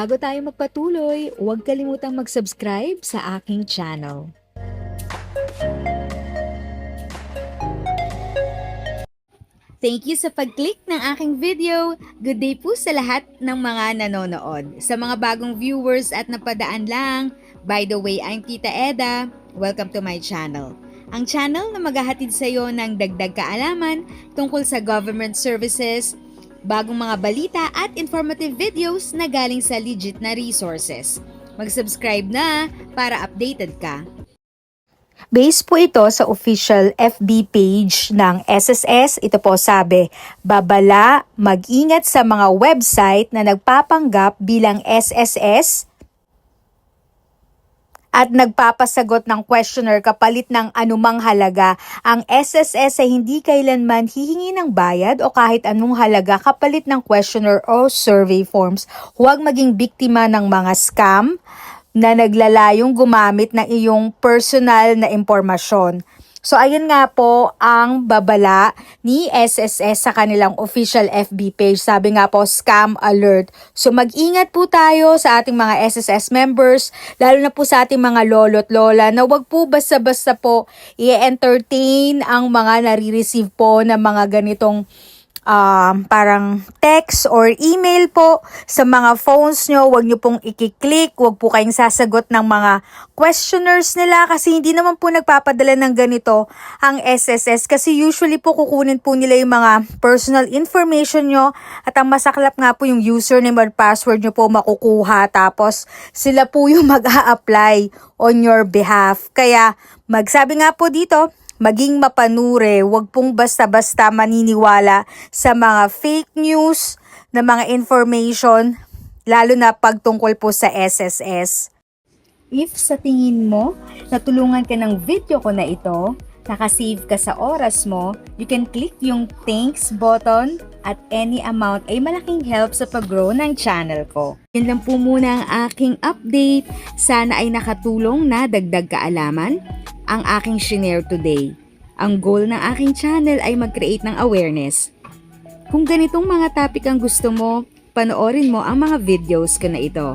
Bago tayo magpatuloy, huwag kalimutang mag-subscribe sa aking channel. Thank you sa pag-click ng aking video. Good day po sa lahat ng mga nanonood. Sa mga bagong viewers at napadaan lang, by the way, I'm Tita Eda. Welcome to my channel. Ang channel na maghahatid sa iyo ng dagdag kaalaman tungkol sa government services, bagong mga balita at informative videos na galing sa legit na resources. Mag-subscribe na para updated ka. Base po ito sa official FB page ng SSS. Ito po sabi, babala, mag-ingat sa mga website na nagpapanggap bilang SSS at nagpapasagot ng questionnaire kapalit ng anumang halaga. Ang SSS ay hindi kailanman hihingi ng bayad o kahit anong halaga kapalit ng questionnaire o survey forms. Huwag maging biktima ng mga scam na naglalayong gumamit ng iyong personal na impormasyon. So ayun nga po ang babala ni SSS sa kanilang official FB page. Sabi nga po, scam alert. So mag-ingat po tayo sa ating mga SSS members, lalo na po sa ating mga lolo't lola, na wag po basta-basta po i-entertain ang mga nare-receive po ng mga ganitong parang text or email po sa mga phones nyo. Huwag nyo pong i-click, huwag po kayong sasagot ng mga questionnaires nila kasi hindi naman po nagpapadala ng ganito ang SSS kasi usually po kukunin po nila yung mga personal information nyo at ang masaklap nga po yung username at password nyo po makukuha tapos sila po yung mag-a-apply on your behalf. Kaya magsabi nga po dito, maging mapanuri, huwag pong basta-basta maniniwala sa mga fake news na mga information, lalo na pagtungkol po sa SSS. If sa tingin mo, natulungan ka ng video ko na ito, nakasave ka sa oras mo, you can click yung thanks button at any amount ay malaking help sa pag-grow ng channel ko. Yun lang po muna ang aking update. Sana ay nakatulong na dagdag kaalaman ang aking shinare today. Ang goal ng aking channel ay mag-create ng awareness. Kung ganitong mga topic ang gusto mo, panoorin mo ang mga videos ko na ito.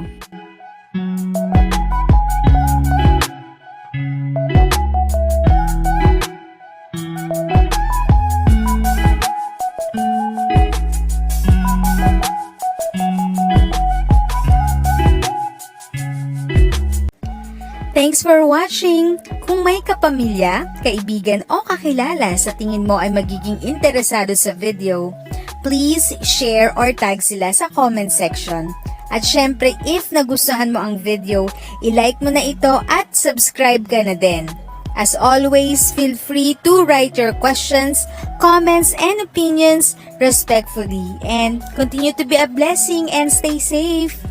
Thanks for watching! Kung may kapamilya, kaibigan o kakilala sa tingin mo ay magiging interesado sa video, please share or tag sila sa comment section. At syempre, if nagustuhan mo ang video, i-like mo na ito at subscribe ka na din. As always, feel free to write your questions, comments, and opinions respectfully. And continue to be a blessing and stay safe!